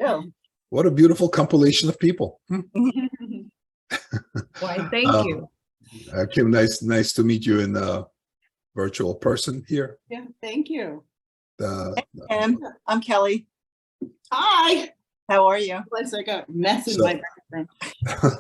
you. What a beautiful compilation of people. Why, thank you. Kim, nice to meet you in virtual person here. Yeah, thank you. Kim, I'm Kelly. Hi. How are you? It's like a mess in my background.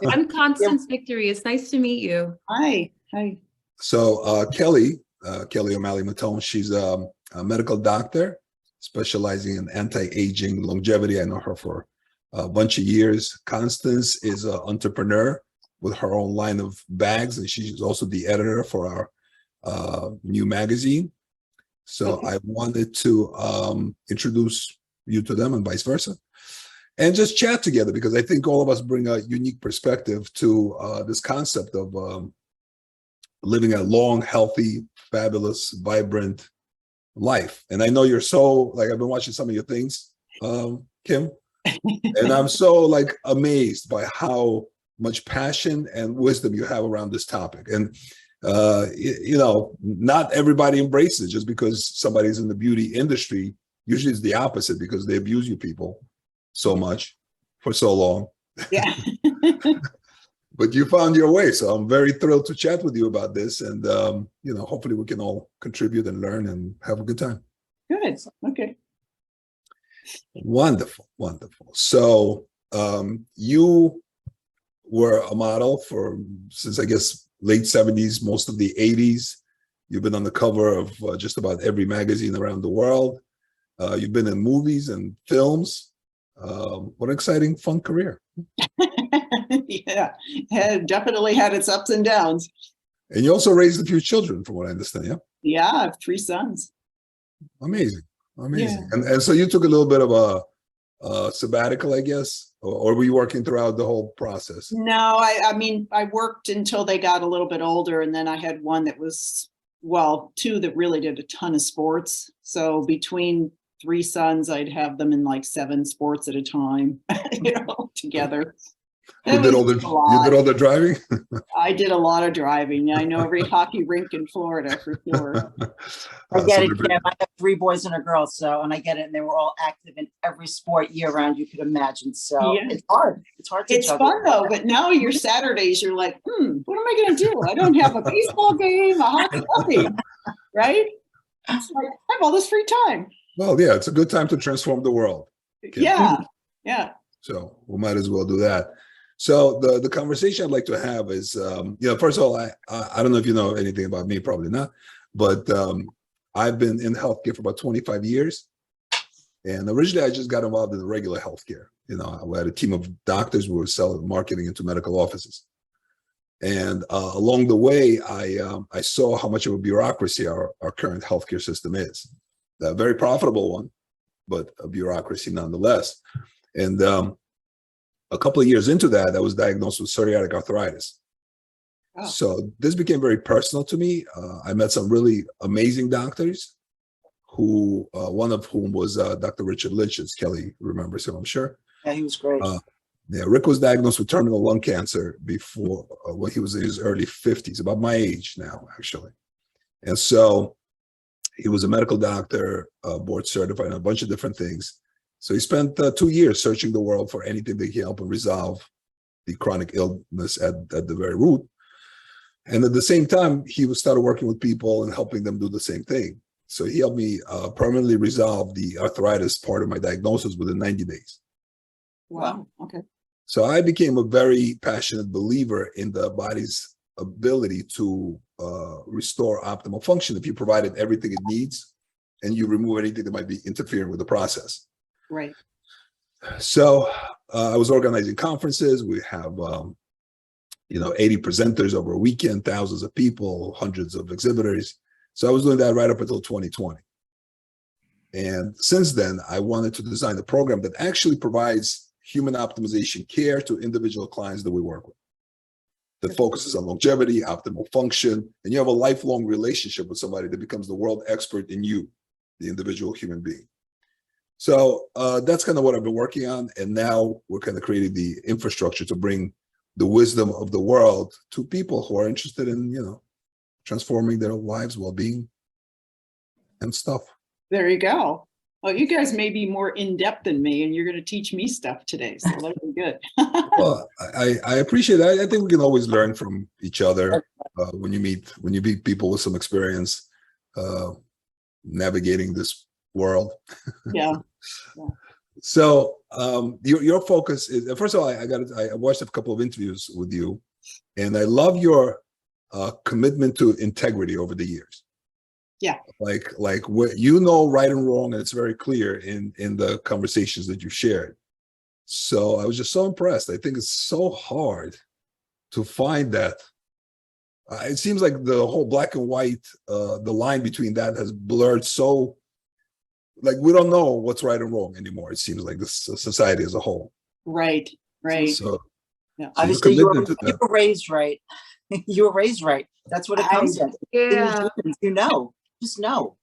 I'm Constance Victory. It's nice to meet you. Hi. Hi. So Kelly O'Malley Mattone, she's a medical doctor specializing in anti-aging longevity. I know her for a bunch of years. Constance is an entrepreneur with her own line of bags, and she's also the editor for our new magazine. So I wanted to introduce you to them and vice versa, and just chat together, because I think all of us bring a unique perspective to this concept of living a long, healthy, fabulous, vibrant life. And I know you're so, like, I've been watching some of your things, Kim, and I'm so like amazed by how much passion and wisdom you have around this topic. And you know, not everybody embraces it. Just because somebody's in the beauty industry, usually it's the opposite, because they abuse you people so much for so long. Yeah. But you found your way, so I'm very thrilled to chat with you about this, and you know, hopefully we can all contribute and learn and have a good time. Good. Okay. Wonderful, wonderful. So you were a model since I guess late 70s, most of the 80s. You've been on the cover of just about every magazine around the world. You've been in movies and films. What an exciting, fun career. Yeah, definitely had its ups and downs. And you also raised a few children, from what I understand, yeah? Yeah, I have 3 sons. Amazing, amazing. Yeah. And so you took a little bit of a sabbatical, I guess, or were you working throughout the whole process? No, I mean, I worked until they got a little bit older, and then I had one that was, well, 2 that really did a ton of sports. So between 3 sons, I'd have them in like 7 sports at a time, you know, together. You did all the driving? I did a lot of driving. I know every hockey rink in Florida for sure. I get it, Kim. I have 3 boys and a girl, and I get it. And they were all active in every sport year round you could imagine. So yeah. It's hard. It's hard to juggle. Fun though, but now your Saturdays, you're like, what am I going to do? I don't have a baseball game, a hockey game, right? It's like, I have all this free time. Well, yeah, it's a good time to transform the world. Okay. Yeah, yeah. So we might as well do that. So the conversation I'd like to have is, you know, first of all, I don't know if you know anything about me, probably not, but I've been in healthcare for about 25 years. And originally I just got involved in the regular healthcare. You know, we had a team of doctors who were selling marketing into medical offices. And along the way, I saw how much of a bureaucracy our current healthcare system is. A very profitable one, but a bureaucracy nonetheless. And a couple of years into that, I was diagnosed with psoriatic arthritis. Oh. So this became very personal to me. I met some really amazing doctors, who one of whom was Dr. Richard Lynch, as Kelly remembers him, I'm sure. Yeah, he was great. Yeah, Rick was diagnosed with terminal lung cancer before, when he was in his early 50s, about my age now, actually. And so he was a medical doctor, board certified, and a bunch of different things. So he spent 2 years searching the world for anything that could help him resolve the chronic illness at the very root. And at the same time, he started working with people and helping them do the same thing. So he helped me permanently resolve the arthritis part of my diagnosis within 90 days. Wow, okay. So I became a very passionate believer in the body's ability to restore optimal function if you provide it everything it needs and you remove anything that might be interfering with the process. Right. So I was organizing conferences. We have, you know, 80 presenters over a weekend, thousands of people, hundreds of exhibitors. So I was doing that right up until 2020. And since then, I wanted to design a program that actually provides human optimization care to individual clients that we work with, that focuses on longevity, optimal function, and you have a lifelong relationship with somebody that becomes the world expert in you, the individual human being. So that's kind of what I've been working on. And now we're kind of creating the infrastructure to bring the wisdom of the world to people who are interested in, you know, transforming their lives, well-being, and stuff. There you go. Well, you guys may be more in-depth than me, and you're going to teach me stuff today, so that'll be good. Well, I appreciate that. I think we can always learn from each other when you meet people with some experience navigating this world. Yeah. So your focus is, first of all, I watched a couple of interviews with you, and I love your commitment to integrity over the years. Yeah. Like what you know, right and wrong, and it's very clear in the conversations that you shared. So I was just so impressed. I think it's so hard to find that. It seems like the whole black and white, the line between that has blurred so, like we don't know what's right and wrong anymore. It seems like this society as a whole. Right. So, Yeah. Obviously, you were raised right. You were raised right. That's what it comes to. Yeah. You know, just know.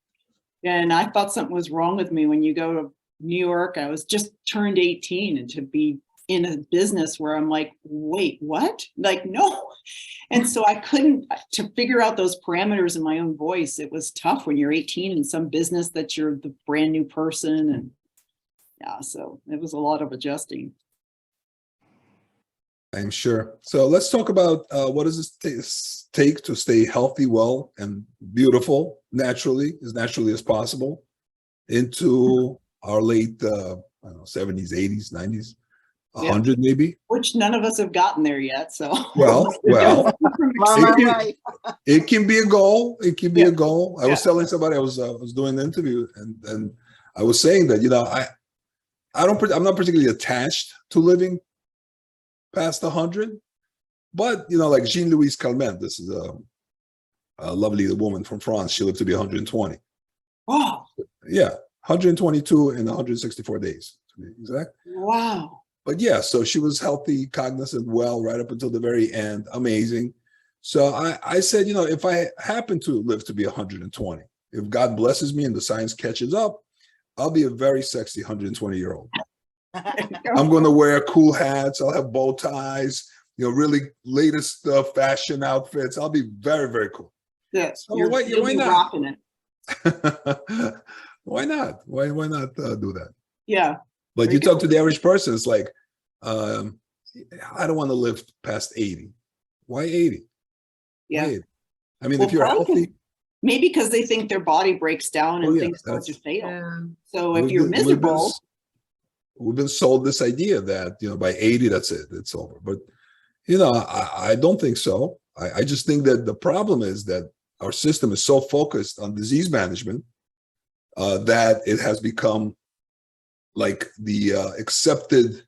And I thought something was wrong with me when you go to New York. I was just turned 18, and to be in a business where I'm like, wait, what? Like, no. And so I couldn't, to figure out those parameters in my own voice. It was tough when you're 18 in some business that you're the brand new person. And yeah, so it was a lot of adjusting. I'm sure. So let's talk about what does this take to stay healthy, well, and beautiful naturally, as naturally as possible into our late, I don't know, 70s, 80s, 90s, 100 maybe. Which none of us have gotten there yet. So well, it can be a goal. It can be a goal. I was telling somebody, I was doing an interview, and I was saying that, you know, I'm not particularly attached to living past 100, but you know, like Jean-Louise Calment, this is a lovely woman from France. She lived to be 120. Wow. Yeah, 122 and 164 days to be exact. Wow. But yeah, so she was healthy, cognizant, well, right up until the very end. Amazing. So I said, you know, if I happen to live to be 120, if God blesses me and the science catches up, I'll be a very sexy 120-year-old. I'm going to wear cool hats. I'll have bow ties, you know, really latest fashion outfits. I'll be very, very cool. Yes. So You'll why be not? rocking it. Why not? Why not do that? Yeah. But Very you talk good. to the average person, it's like, I don't want to live past 80. Why 80? Yeah. Why 80? I mean, Well, if you're healthy. Maybe because they think their body breaks down and Oh, yeah, things start to fail. Yeah. So if you're miserable. We've been sold this idea that, you know, by 80, that's it, it's over. But, you know, I don't think so. I just think that the problem is that our system is so focused on disease management that it has become like the accepted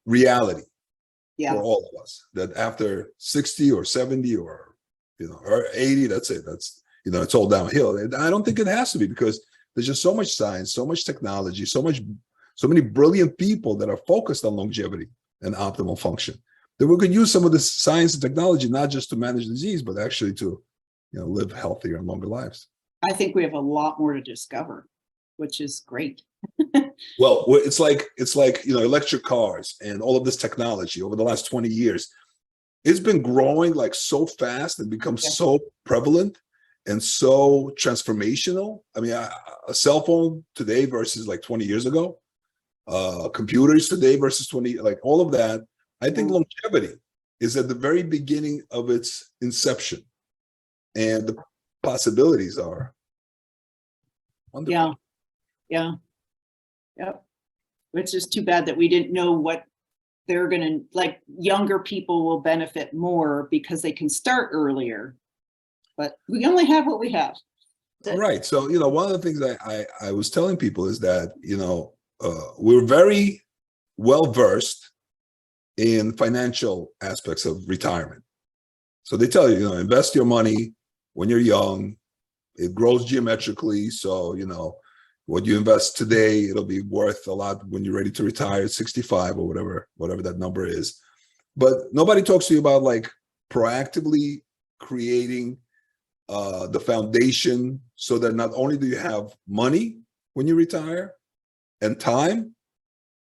reality for all of us, that after 60 or 70 or, you know, or 80, that's it. That's, you know, it's all downhill. And I don't think it has to be, because there's just so much science, so much technology, so many brilliant people that are focused on longevity and optimal function, that we could use some of this science and technology, not just to manage disease, but actually to, you know, live healthier and longer lives. I think we have a lot more to discover, which is great. Well, it's like, you know, electric cars and all of this technology over the last 20 years, it's been growing like so fast and become so prevalent and so transformational. I mean, a cell phone today versus like 20 years ago, computers today versus 20, like all of that. I think longevity is at the very beginning of its inception, and the possibilities are wonderful. Yeah. Which is too bad that we didn't know what they're going to, like, younger people will benefit more because they can start earlier, but we only have what we have. Right. So, you know, one of the things I was telling people is that, you know, we're very well versed in financial aspects of retirement. So they tell you, you know, invest your money when you're young. It grows geometrically. So, you know, what you invest today, it'll be worth a lot when you're ready to retire at 65 or whatever that number is. But nobody talks to you about like proactively creating the foundation so that not only do you have money when you retire and time,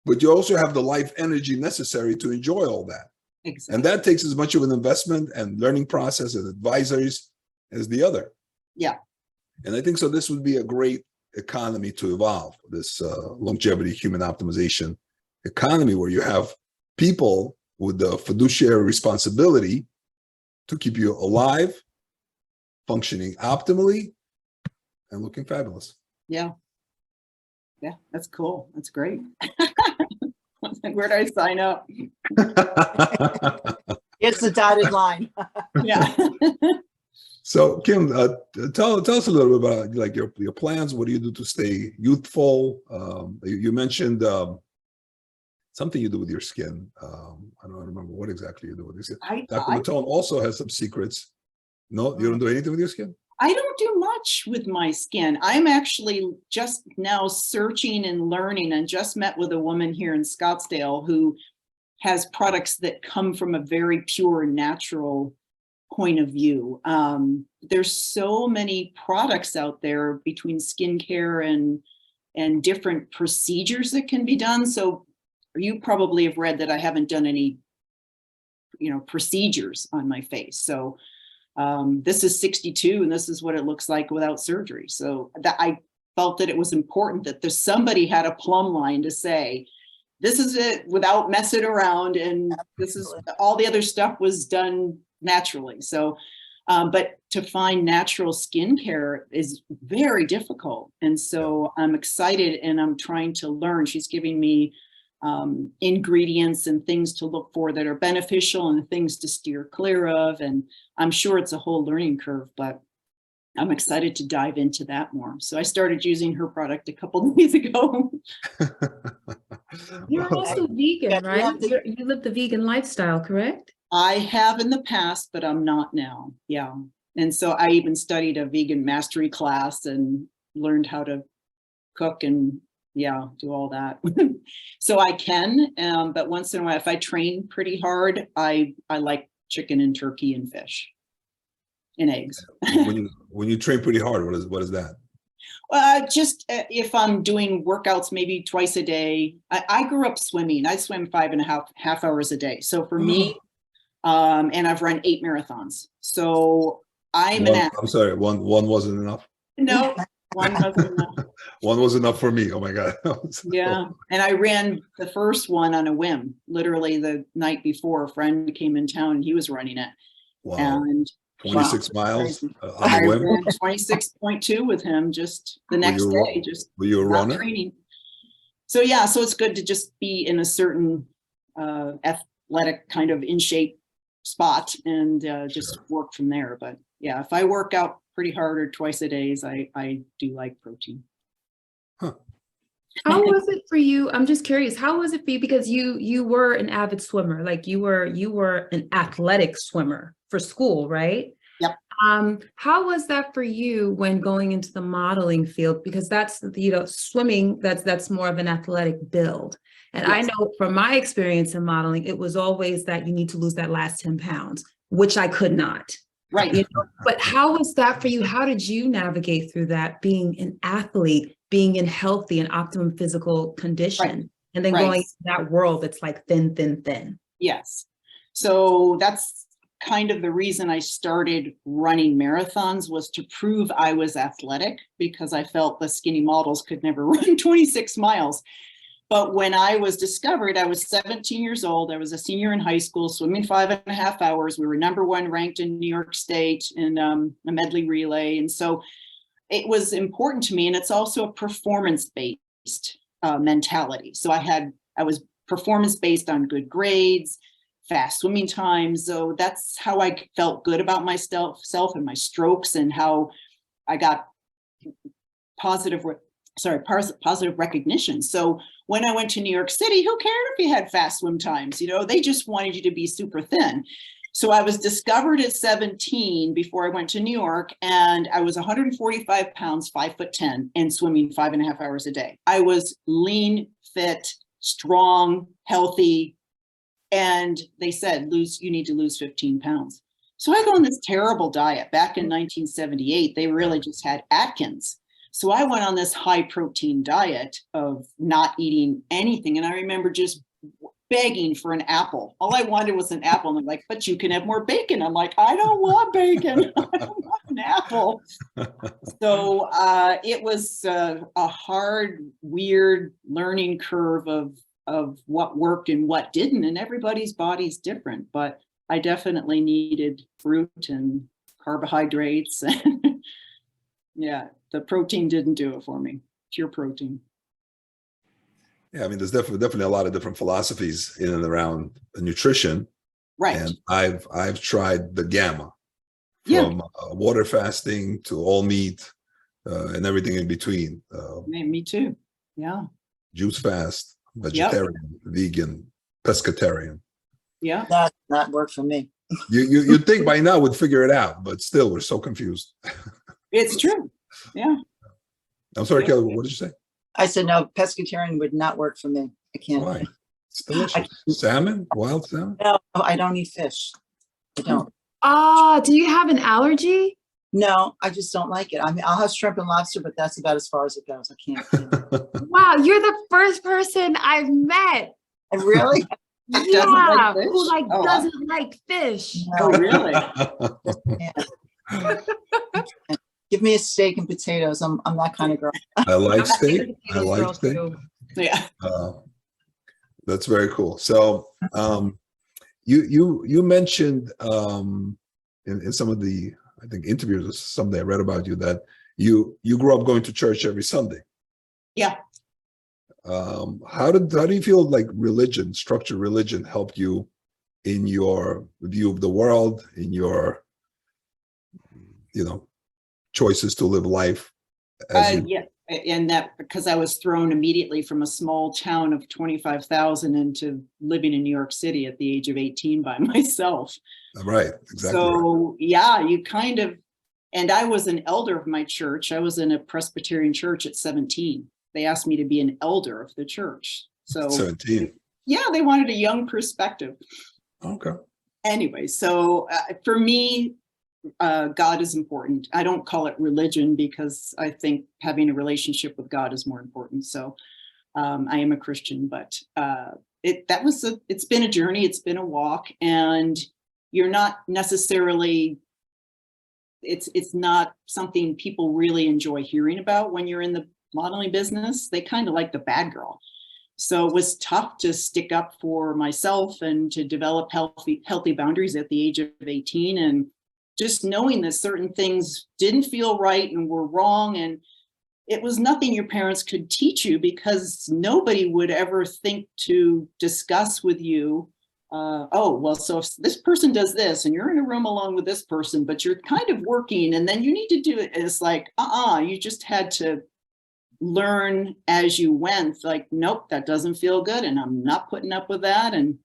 but you also have the life energy necessary to enjoy all that. Exactly. And that takes as much of an investment and learning process and advisories as the other. Yeah. And I think so this would be a great economy to evolve, this longevity human optimization economy, where you have people with the fiduciary responsibility to keep you alive, functioning optimally, and looking fabulous. Yeah. Yeah, that's cool. That's great. Where do I sign up? It's the dotted line. Yeah. So Kim, tell us a little bit about like your plans. What do you do to stay youthful? You mentioned something you do with your skin. I don't remember what exactly you do with your skin. Dr. Mattone also has some secrets. No, you don't do anything with your skin? I don't do much with my skin. I'm actually just now searching and learning, and just met with a woman here in Scottsdale who has products that come from a very pure, natural point of view. There's so many products out there between skincare and different procedures that can be done. So you probably have read that I haven't done any, procedures on my face. So this is 62, and this is what it looks like without surgery. So that I felt that it was important that there's somebody had a plumb line to say, this is it without messing around. And this is all the other stuff was done naturally. So, but to find natural skincare is very difficult. And so I'm excited and I'm trying to learn. She's giving me ingredients and things to look for that are beneficial and things to steer clear of. And I'm sure it's a whole learning curve, but I'm excited to dive into that more. So I started using her product a couple of days ago. You're also vegan, right? You live the vegan lifestyle, correct? I have in the past, but I'm not now. Yeah. And so I even studied a vegan mastery class and learned how to cook and do all that. So I can, but once in a while, if I train pretty hard, I like chicken and turkey and fish and eggs. when you train pretty hard, what is that? Just if I'm doing workouts, maybe twice a day. I grew up swimming. I swim 5.5 hours a day. So for me, and I've run 8 marathons. So I'm sorry, one wasn't enough. No, one wasn't enough. One was enough for me. Oh my God. Yeah. And I ran the first one on a whim. Literally the night before, a friend came in town and he was running it. Wow. And 26 miles on I a whim? ran 26.2 with him just the next day. Were you a runner? Training. So yeah, so it's good to just be in a certain athletic kind of in shape spot and just work from there. But yeah, if I work out pretty hard or twice a day, I do like protein. Huh. How was it for you? I'm just curious. How was it for you? Because you were an avid swimmer, like you were an athletic swimmer for school, right? Yep. How was that for you when going into the modeling field? Because that's, swimming, that's more of an athletic build. And yes. I know from my experience in modeling, it was always that you need to lose that last 10 pounds, which I could not. Right. But how was that for you? How did you navigate through that, being an athlete, being in healthy and optimum physical condition, and then going into that world that's like thin, thin, thin? Yes. So that's kind of the reason I started running marathons, was to prove I was athletic, because I felt the skinny models could never run 26 miles. But when I was discovered, I was 17 years old. I was a senior in high school, swimming 5.5 hours. We were #1 ranked in New York State in a medley relay. And so it was important to me. And it's also a performance-based mentality. So I was performance-based on good grades, fast swimming times. So that's how I felt good about myself and my strokes, and how I got positive recognition. So when I went to New York City, who cared if you had fast swim times? They just wanted you to be super thin. So I was discovered at 17 before I went to New York, and I was 145 pounds, 5'10", and swimming 5.5 hours a day. I was lean, fit, strong, healthy. And they said, you need to lose 15 pounds. So I go on this terrible diet. Back in 1978, they really just had Atkins. So I went on this high protein diet of not eating anything. And I remember just begging for an apple. All I wanted was an apple. And they're like, but you can have more bacon. I'm like, I don't want bacon. I don't want an apple. So it was a hard, weird learning curve of what worked and what didn't, and everybody's body's different. But I definitely needed fruit and carbohydrates. Yeah, the protein didn't do it for me. Pure protein. Yeah, I mean, there's definitely a lot of different philosophies in and around nutrition. Right. And I've tried the gamma, Yeah. from water fasting to all meat and everything in between. Me too. Yeah. Juice fast, vegetarian, vegan, pescatarian. Yeah. That not work for me. You'd think by now we'd figure it out, but still we're so confused. It's true. Yeah. I'm sorry, Kelly, what did you say? I said, no, pescatarian would not work for me. I can't. Why? It's delicious. Salmon, wild salmon? No, I don't eat fish. I don't. Do you have an allergy? No, I just don't like it. I mean, I'll have shrimp and lobster, but that's about as far as it goes. I can't. Wow, you're the first person I've met. And really? Yeah, fish? who like Oh, doesn't like fish. Oh, really? Yeah. Give me a steak and potatoes. I'm that kind of girl. I like I'm a steak. potato I like girl, steak. too. Yeah. That's very cool. So you mentioned in some of the, I think, interviews or something I read about you, that you grew up going to church every Sunday. Yeah. How do you feel like religion, structured religion, helped you in your view of the world, in your, choices to live life? Yeah. And that because I was thrown immediately from a small town of 25,000 into living in New York City at the age of 18 by myself. Right. Exactly. So yeah, you kind of, and I was an elder of my church. I was in a Presbyterian church at 17. They asked me to be an elder of the church. So 17. Yeah, they wanted a young perspective. Okay. Anyway, so for me, God is important. I don't call it religion because I think having a relationship with God is more important. So I am a Christian, but it's been a journey. It's been a walk, and you're not necessarily, it's not something people really enjoy hearing about when you're in the modeling business. They kind of like the bad girl. So it was tough to stick up for myself and to develop healthy boundaries at the age of 18. And just knowing that certain things didn't feel right and were wrong. And it was nothing your parents could teach you, because nobody would ever think to discuss with you, so if this person does this and you're in a room along with this person, but you're kind of working and then you need to do it. It's like, you just had to learn as you went, like, nope, that doesn't feel good. And I'm not putting up with that. And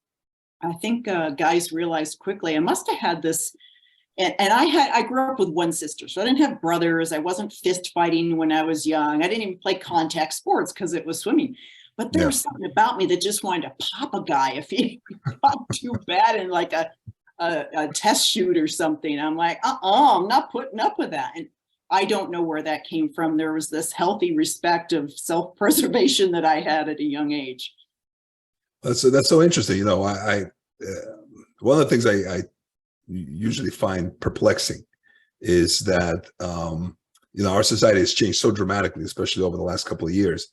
I think guys realized quickly, I must have had this. And I grew up with one sister, so I didn't have brothers. I wasn't fist fighting when I was young. I didn't even play contact sports because it was swimming. But there was something about me that just wanted to pop a guy if he got too bad in like a test shoot or something. I'm like, I'm not putting up with that. And I don't know where that came from. There was this healthy respect of self-preservation that I had at a young age. That's so interesting. I one of the things I usually find perplexing is that our society has changed so dramatically, especially over the last couple of years,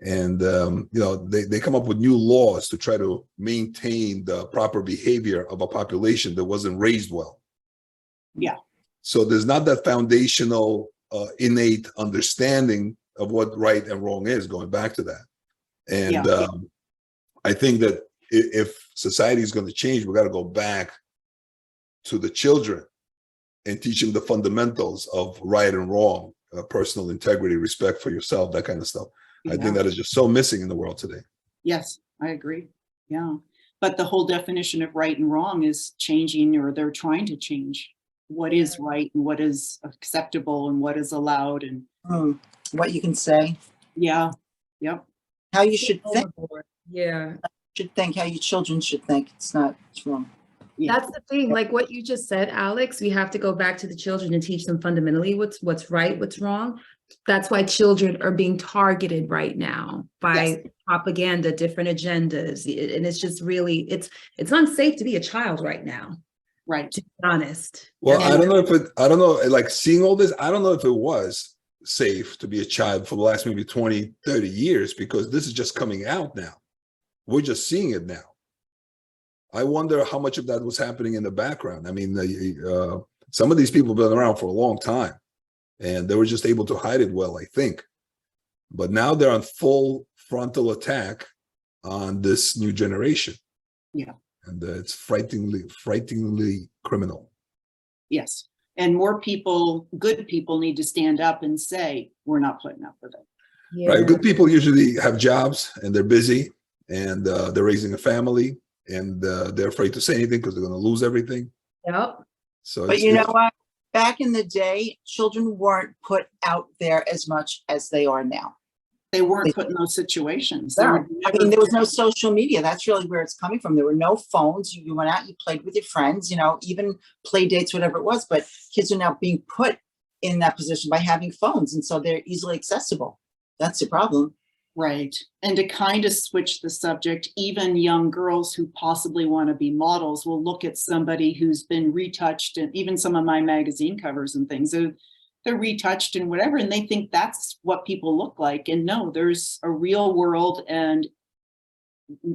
and they come up with new laws to try to maintain the proper behavior of a population that wasn't raised well. Yeah. So there's not that foundational innate understanding of what right and wrong is, going back to that. And I think that if society is going to change, we got to go back to the children and teach them the fundamentals of right and wrong, personal integrity, respect for yourself, that kind of stuff. I think that is just so missing in the world today. Yes, I agree. Yeah. But the whole definition of right and wrong is changing, or they're trying to change what is right and what is acceptable and what is allowed, and what you can say. Yeah. Yep. How you should think. Yeah. Should think how your children should think. It's wrong. Yeah. That's the thing, like what you just said, Alex, we have to go back to the children and teach them fundamentally what's right, what's wrong. That's why children are being targeted right now by propaganda, different agendas. And it's just really, it's unsafe to be a child right now. Right. to be honest. Well, Yeah. I don't know I don't know, like seeing all this, I don't know if it was safe to be a child for the last maybe 20, 30 years, because this is just coming out now. We're just seeing it now. I wonder how much of that was happening in the background. I mean, some of these people have been around for a long time and they were just able to hide it well, I think. But now they're on full frontal attack on this new generation. Yeah. And it's frighteningly criminal. Yes. And more people, good people need to stand up and say, we're not putting up with it. Yeah. Right. Good people usually have jobs and they're busy and they're raising a family and they're afraid to say anything because they're going to lose everything. Yep. So, But you know what? Back in the day, children weren't put out there as much as they are now. They weren't put in those situations. They No. were I mean, there was no social media. That's really where it's coming from. There were no phones. You went out, you played with your friends, you know, even play dates, whatever it was. But kids are now being put in that position by having phones. And so they're easily accessible. That's the problem. Right. And to kind of switch the subject, even young girls who possibly want to be models will look at somebody who's been retouched, and even some of my magazine covers and things, they're retouched and whatever, and they think that's what people look like. And no, there's a real world and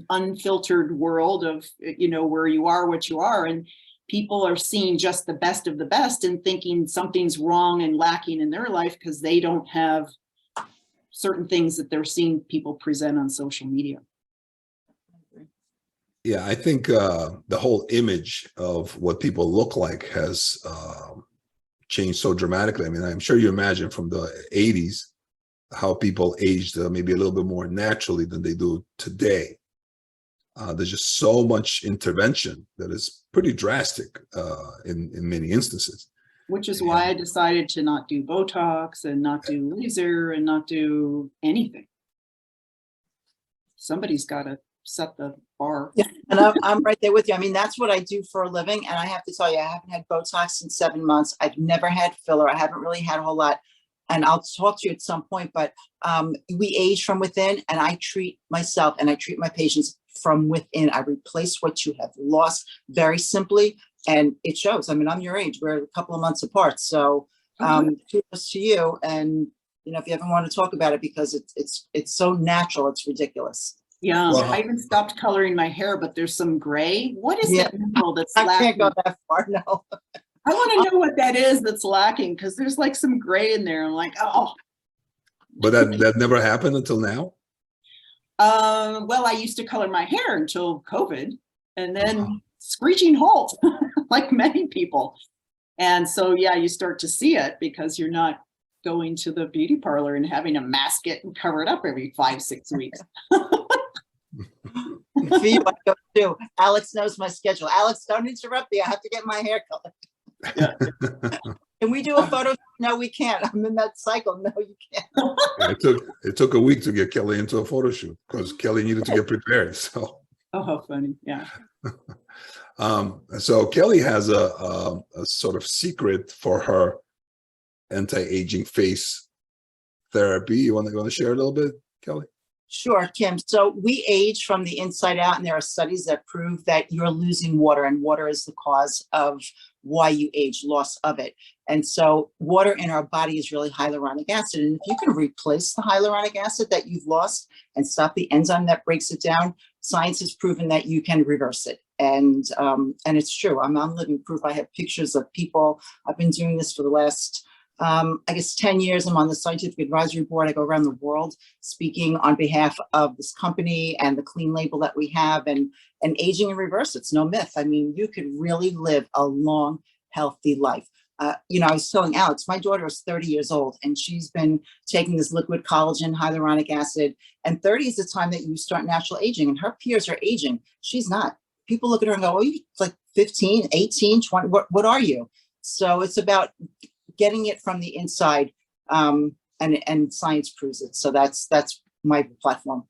unfiltered world of, you know, where you are, what you are. And people are seeing just the best of the best and thinking something's wrong and lacking in their life because they don't have certain things that they're seeing people present on social media. yeah, I think the whole image of what people look like has changed so dramatically. I mean, I'm sure you imagine from the 80s how people aged maybe a little bit more naturally than they do today. There's just so much intervention that is pretty drastic in many instances. Which is why I decided to not do Botox and not do laser and not do anything. Somebody's got to set the bar. Yeah, and I'm right there with you. I mean, that's what I do for a living. And I have to tell you, I haven't had Botox in 7 months. I've never had filler. I haven't really had a whole lot. And I'll talk to you at some point, but we age from within, and I treat myself and I treat my patients from within. I replace what you have lost very simply, and it shows. I mean, I'm your age. We're a couple of months apart. So kudos to you. And, you know, if you ever want to talk about it, because it's so natural, it's ridiculous. Yeah, Wow. I even stopped coloring my hair, but there's some gray. What is Yeah. that mineral that's I lacking? can't go that far, no. I want to know what that is that's lacking, because there's like some gray in there. I'm like, oh. But that never happened until now? Well, I used to color my hair until COVID, and then screeching halt, like many people. And so, yeah, you start to see it because you're not going to the beauty parlor and having to mask it and cover it up every 5-6 weeks. For you, I go too. Alex knows my schedule. Alex, don't interrupt me. I have to get my hair colored. Yeah. Can we do a photo? No, we can't. I'm in that cycle. No, you can't. It took a week to get Kelly into a photo shoot because Kelly needed to get prepared. So, Oh, how funny. Yeah. so Kelly has a sort of secret for her anti-aging face therapy. You want to share a little bit, Kelly? Sure, Kim. So we age from the inside out, and there are studies that prove that you're losing water, and water is the cause of why you age, loss of it. And so water in our body is really hyaluronic acid. And if you can replace the hyaluronic acid that you've lost and stop the enzyme that breaks it down, science has proven that you can reverse it. And it's true. I'm living proof. I have pictures of people. I've been doing this for the last, I guess, 10 years. I'm on the scientific advisory board. I go around the world speaking on behalf of this company and the clean label that we have, and aging in reverse. It's no myth. I mean, you could really live a long, healthy life. You know, I was telling Alex, my daughter is 30 years old, and she's been taking this liquid collagen, hyaluronic acid, and 30 is the time that you start natural aging, and her peers are aging. She's not. People look at her and go, oh, you're like 15, 18, 20, what are you? So it's about getting it from the inside, and science proves it. So that's my platform.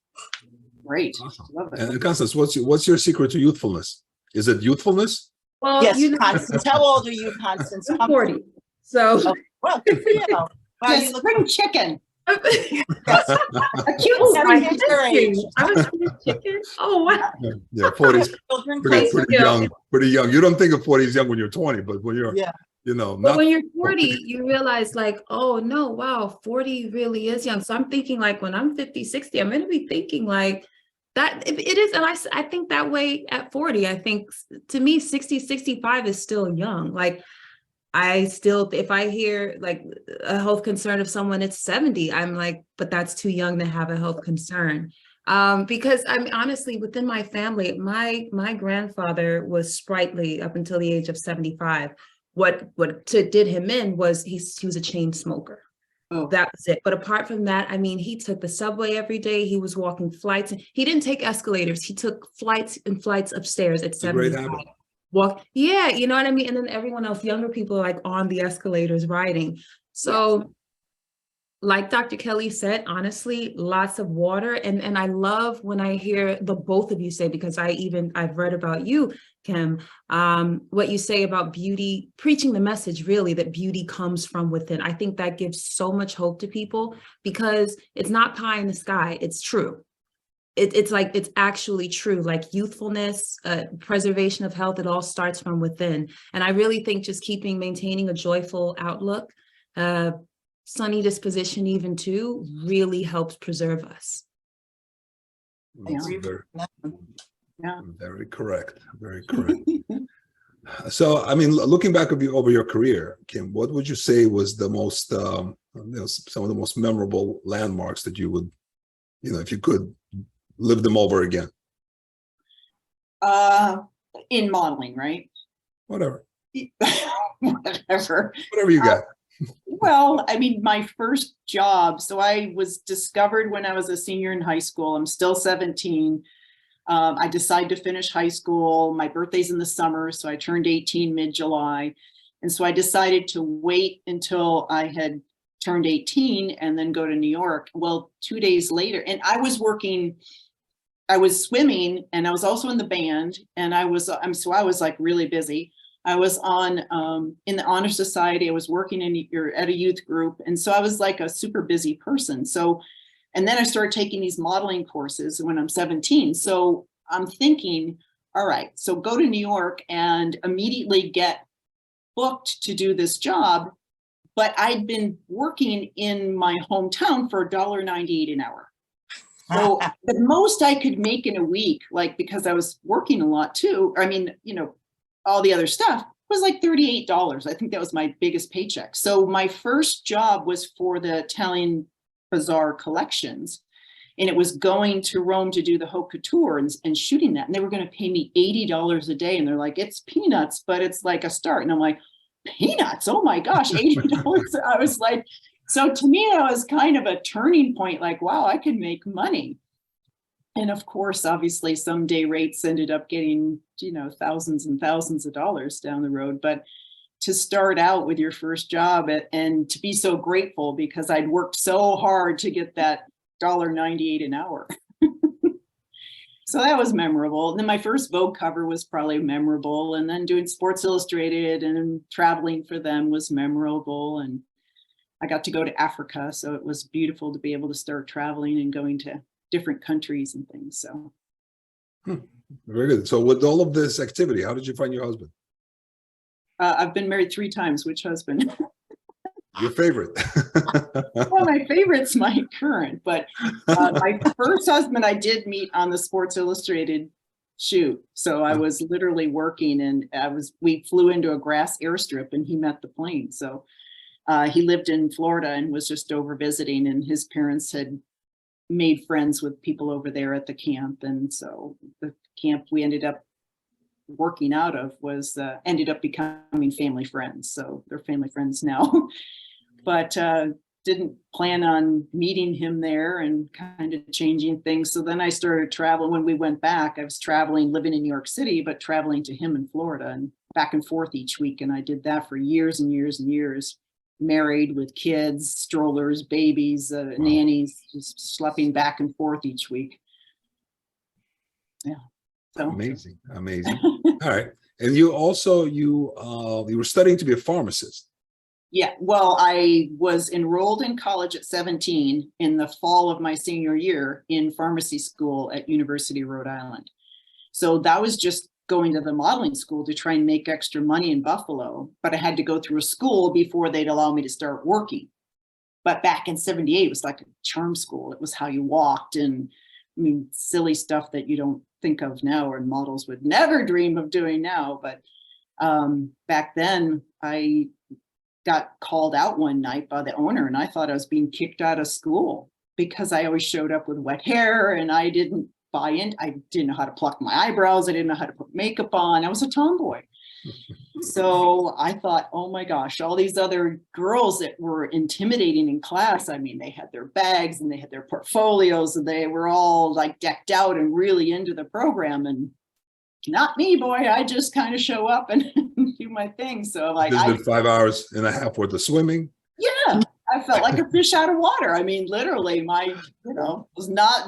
Great. Awesome. Love it. And Constance, what's your secret to youthfulness? Is it youthfulness? Well, Yes, you know, Constance. How old are you, Constance? I'm 40. So Oh, well, good for you. Wow, Yes, you look spring chicken. Yes. A cute Oh, Every my kid's your age. goodness. I was eating chicken. Oh, wow. Yeah, 40's Children pretty crazy. young, pretty young. You don't think of 40 as young when you're 20, but when you're, Yeah. But not. when you're 40, you realize like, oh no, wow, 40 really is young. So I'm thinking like when I'm 50, 60, I'm going to be thinking like that it is. And I think that way at 40. I think to me, 60, 65 is still young. Like I still, if I hear like a health concern of someone at 70, I'm like, but that's too young to have a health concern. Because I'm honestly within my family, my grandfather was sprightly up until the age of 75. What did him in was he was a chain smoker. Oh, That was it. But apart from that, I mean, he took the subway every day. He was walking flights. He didn't take escalators. He took flights and flights upstairs at It's a great 75. habit. Walk, yeah, you know what I mean? And then everyone else, younger people are like on the escalators riding. So like Dr. Kelly said, honestly, lots of water. And I love when I hear the both of you say, because I've read about you, Kim, what you say about beauty, preaching the message really that beauty comes from within. I think that gives so much hope to people because it's not pie in the sky, it's true. It's like, it's actually true, like youthfulness, preservation of health, it all starts from within. And I really think just maintaining a joyful outlook, sunny disposition even too, really helps preserve us. That's yeah. very correct. Very correct. So, I mean, looking back over your career, Kim, what would you say was the most, some of the most memorable landmarks that you would, if you could live them over again? In modeling, right? Whatever Whatever. you got. Well, I mean, my first job, so I was discovered when I was a senior in high school. I'm still 17. I decided to finish high school. My birthday's in the summer, so I turned 18 mid-July. And so I decided to wait until I had turned 18 and then go to New York. Well, 2 days later, and I was swimming and I was also in the band, and I was like really busy. I was on in the Honor Society. I was working at a youth group. And so I was like a super busy person. So, and then I started taking these modeling courses when I'm 17. So I'm thinking, all right, so go to New York and immediately get booked to do this job. But I'd been working in my hometown for $1.98 an hour. So the most I could make in a week, like, because I was working a lot too, I mean, all the other stuff was like $38. I think that was my biggest paycheck. So my first job was for the Italian Bazaar collections. And it was going to Rome to do the haute couture and shooting that. And they were going to pay me $80 a day. And they're like, it's peanuts, but it's like a start. And I'm like, peanuts? Oh my gosh, $80. I was like, so to me, that was kind of a turning point, like, wow, I could make money. And of course, obviously, some day rates ended up getting, thousands and thousands of dollars down the road. But to start out with your first job and to be so grateful because I'd worked so hard to get that $1.98 an hour. So that was memorable. And then my first Vogue cover was probably memorable. And then doing Sports Illustrated and traveling for them was memorable. And I got to go to Africa. So it was beautiful to be able to start traveling and going to different countries and things. So Very good. So with all of this activity, how did you find your husband? I've been married 3 times. Which husband? Your favorite? Well, my favorite's my current, but my first husband I did meet on the Sports Illustrated shoot. So I was literally working, and we flew into a grass airstrip, and he met the plane. So he lived in Florida and was just over visiting, and his parents had made friends with people over there at the camp. And so the camp we ended up working out of ended up becoming family friends. So they're family friends now, but didn't plan on meeting him there and kind of changing things. So then I started traveling. When we went back, I was traveling, living in New York City, but traveling to him in Florida and back and forth each week. And I did that for years and years and years. Married with kids, strollers, babies, nannies, just schlepping back and forth each week. Yeah. So Amazing. All right. And you also, you were studying to be a pharmacist. Yeah, well, I was enrolled in college at 17 in the fall of my senior year in pharmacy school at University of Rhode Island. So that was just going to the modeling school to try and make extra money in Buffalo, but I had to go through a school before they'd allow me to start working. But back in 78, it was like a charm school. It was how you walked, and I mean, silly stuff that you don't think of now, or models would never dream of doing now. But back then I got called out one night by the owner, and I thought I was being kicked out of school because I always showed up with wet hair, and I didn't buy in. I didn't know how to pluck my eyebrows. I didn't know how to put makeup on. I was a tomboy. So I thought, oh my gosh, all these other girls that were intimidating in class, I mean, they had their bags and they had their portfolios, and they were all like decked out and really into the program, and not me, boy. I just kind of show up and do my thing. So like, Just did 5.5 hours worth of swimming. yeah, I felt like a fish out of water. I mean, literally my,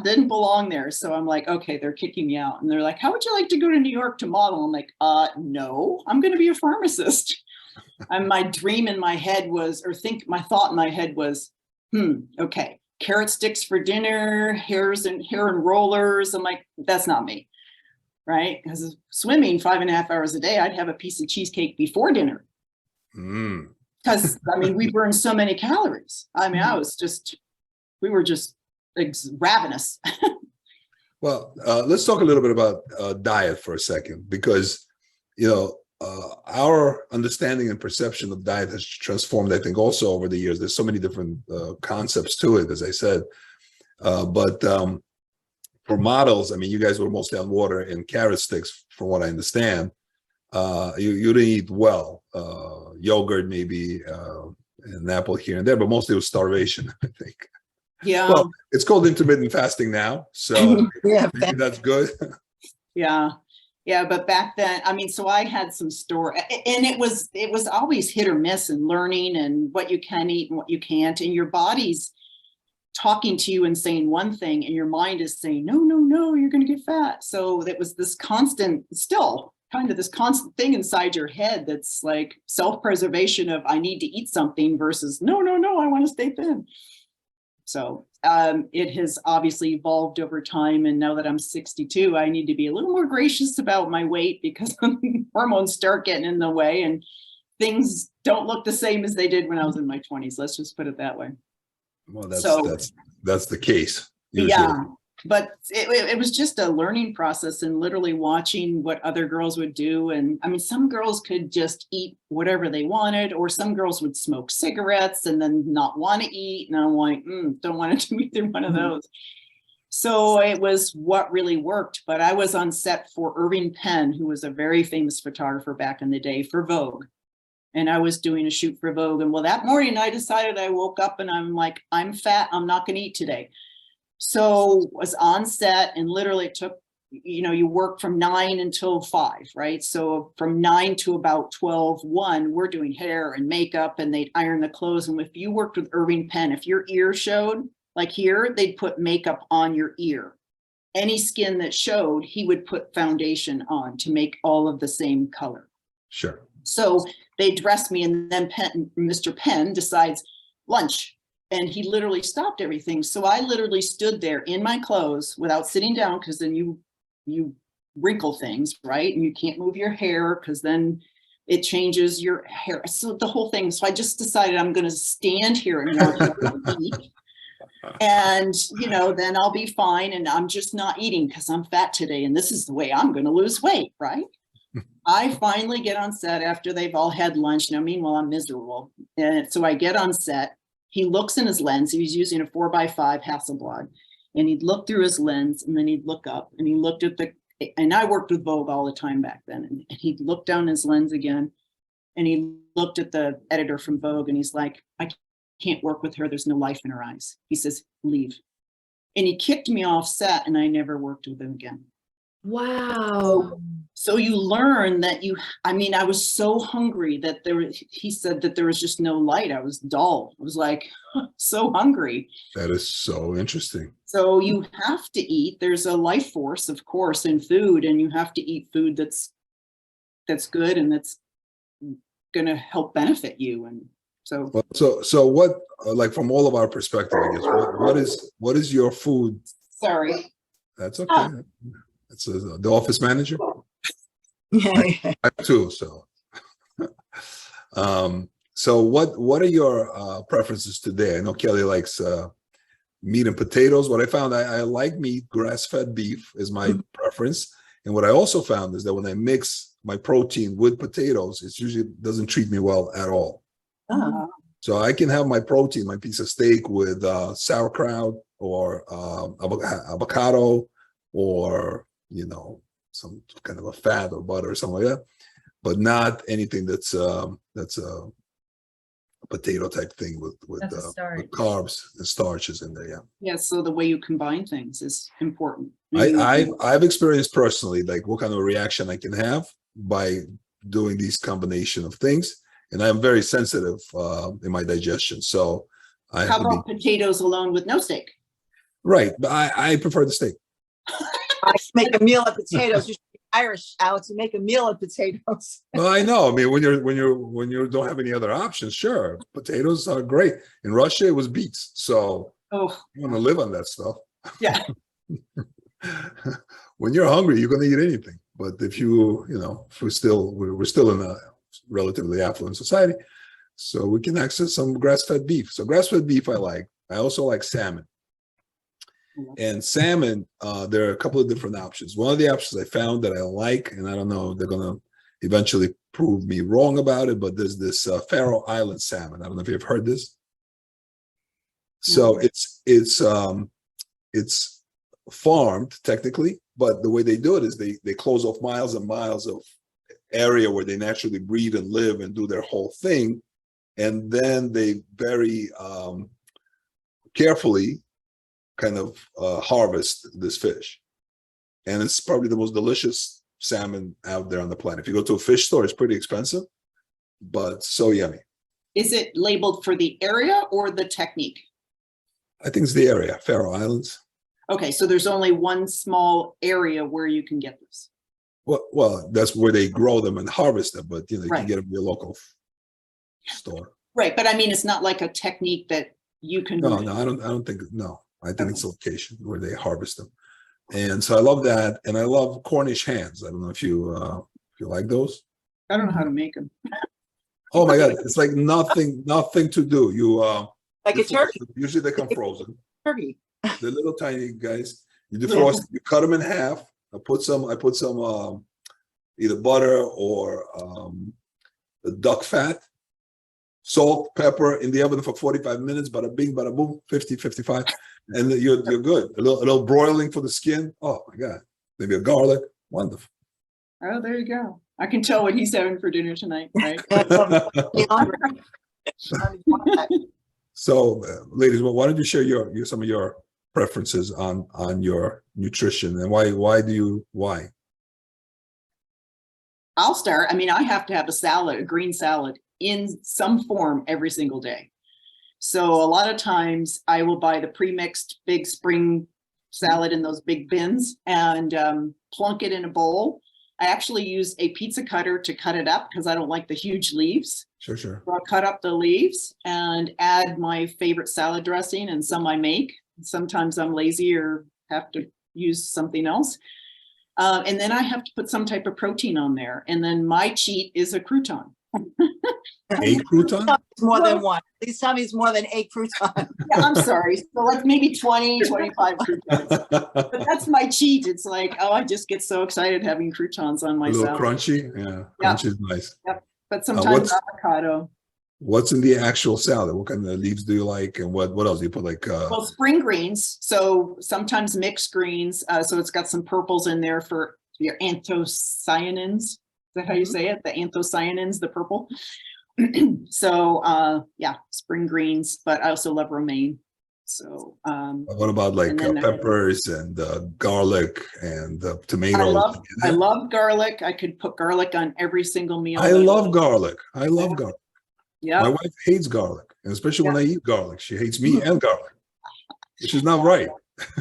didn't belong there. So I'm like, okay, they're kicking me out. And they're like, how would you like to go to New York to model? I'm like, no, I'm going to be a pharmacist. And my dream in my head was, my thought in my head was, okay, carrot sticks for dinner, hair and rollers. I'm like, that's not me. Right? Because swimming 5.5 hours a day, I'd have a piece of cheesecake before dinner. Because I mean, we burned so many calories. I mean, we were just ravenous. Well, let's talk a little bit about diet for a second, because, our understanding and perception of diet has transformed, I think, also over the years. There's so many different concepts to it, as I said. But for models, I mean, you guys were mostly on water and carrot sticks, from what I understand. You didn't eat well, yogurt maybe, an apple here and there, but mostly it was starvation, I think. Yeah. Well, it's called intermittent fasting now, so Yeah, maybe that's good. Yeah. Yeah. But back then, I mean, so I had some store, and it was always hit or miss in learning and what you can eat and what you can't. And your body's talking to you and saying one thing, and your mind is saying, no, you're going to get fat. So it was this constant, still kind of this constant thing inside your head that's like self-preservation of, I need to eat something, versus no, I want to stay thin. So it has obviously evolved over time. And now that I'm 62, I need to be a little more gracious about my weight, because hormones start getting in the way and things don't look the same as they did when I was in my 20s. Let's just put it that way. Well, that's the case usually. Yeah, but it was just a learning process, and literally watching what other girls would do. And I mean, some girls could just eat whatever they wanted, or some girls would smoke cigarettes and then not want to eat. And I'm like, don't want to do either one of those. So it was what really worked. But I was on set for Irving Penn, who was a very famous photographer back in the day, for Vogue. And I was doing a shoot for Vogue. And well, that morning I decided, I woke up and I'm like, I'm fat. I'm not going to eat today. So was on set, and literally it took, you work from 9 until 5, right? So from 9 to about 12:01, we're doing hair and makeup, and they'd iron the clothes. And if you worked with Irving Penn, if your ear showed, like here, they'd put makeup on your ear. Any skin that showed, he would put foundation on to make all of the same color. Sure. So they dressed me, and then Mr. Penn decides lunch, and he literally stopped everything. So I literally stood there in my clothes without sitting down, because then you wrinkle things, right? And you can't move your hair, because then it changes your hair. So the whole thing. So I just decided, I'm going to stand here and watch them eat. And, then I'll be fine. And I'm just not eating because I'm fat today. And this is the way I'm going to lose weight, right? I finally get on set after they've all had lunch. Now, meanwhile, I'm miserable. And so I get on set. He looks in his lens. He was using a 4x5 Hasselblad. And he'd look through his lens, and then he'd look up, and he looked at and I worked with Vogue all the time back then. And he'd look down his lens again, and he looked at the editor from Vogue, and he's like, I can't work with her. There's no life in her eyes. He says, leave. And he kicked me off set, and I never worked with him again. Wow. So you learn that I was so hungry that he said that there was just no light. I was dull. I was like, so hungry. That is so interesting. So you have to eat. There's a life force, of course, in food, and you have to eat food that's good and that's going to help benefit you. And So So what, like from all of our perspective, I guess, what is your food? sorry. That's okay. It's the office manager. I too. So, so what are your preferences today? I know Kelly likes meat and potatoes. What I found, I like meat. Grass-fed beef is my preference. And what I also found is that when I mix my protein with potatoes, it usually doesn't treat me well at all. So I can have my protein, my piece of steak with sauerkraut or avocado, or some kind of a fat or butter or something like that, but not anything that's a potato type thing with carbs and starches in there. Yeah. So the way you combine things is important. I've experienced personally, like what kind of reaction I can have by doing these combination of things, and I'm very sensitive in my digestion. So how about potatoes alone with no steak? Right, but I prefer the steak. I make a meal of potatoes. You should be Irish, Alex, and make a meal of potatoes. Well, I know. I mean, when you don't have any other options, sure, potatoes are great. In Russia, it was beets, so you want to live on that stuff. Yeah. When you're hungry, you're going to eat anything. But if we're still in a relatively affluent society, so we can access some grass-fed beef. So grass-fed beef, I like. I also like salmon. And salmon, there are a couple of different options. One of the options I found that I like, and I don't know, they're going to eventually prove me wrong about it, but there's this Faroe Island salmon. I don't know if you've heard this. So it's farmed technically, but the way they do it is they close off miles and miles of area where they naturally breed and live and do their whole thing, and then they very carefully kind of harvest this fish, and it's probably the most delicious salmon out there on the planet. If you go to a fish store, it's pretty expensive, but so yummy. Is it labeled for the area or the technique? I think it's the area, Faroe Islands. Okay, so there's only one small area where you can get this. Well, that's where they grow them and harvest them, but you can get them in your local store. Right, but I mean, it's not like a technique that you can. No, I don't think. No, I think it's a location where they harvest them, and so I love that, and I love Cornish hens. I don't know if you like those. I don't know how to make them. Oh my God, it's like nothing to do. You like a turkey. Usually they come frozen. Turkey. They're little tiny guys. You defrost. You cut them in half. I put some either butter or duck fat, salt, pepper in the oven for 45 minutes. Bada bing, bada boom, 50, 55, and you're good. A little broiling for the skin. Oh my God, maybe a garlic. Wonderful. Oh, there you go. I can tell what he's having for dinner tonight, right? So, ladies, well, why don't you share some of your preferences on your nutrition, and why? I'll start. I mean, I have to have a green salad in some form every single day. So a lot of times I will buy the pre-mixed big spring salad in those big bins and plunk it in a bowl. I actually use a pizza cutter to cut it up because I don't like the huge leaves. Sure. So I'll cut up the leaves and add my favorite salad dressing, and some I make. Sometimes I'm lazy or have to use something else. And then I have to put some type of protein on there. And then my cheat is a crouton. A crouton? More than one. Please tell me it's more than a crouton. Yeah, I'm sorry. So like maybe 20, 25 croutons. But that's my cheat. It's like, I just get so excited having croutons on my salad. A little crunchy. Yeah, crunchy is nice. Yep. But sometimes avocado. What's in the actual salad? What kind of leaves do you like, and what else do you put? Like well, spring greens. So sometimes mixed greens. So it's got some purples in there for your anthocyanins. Is that how you say it? The anthocyanins, the purple. So spring greens. But I also love romaine. So what about like peppers and garlic and tomatoes? I love garlic. I could put garlic on every single meal. I love garlic. Yeah. My wife hates garlic, and especially when I eat garlic, she hates me and garlic, which is not right.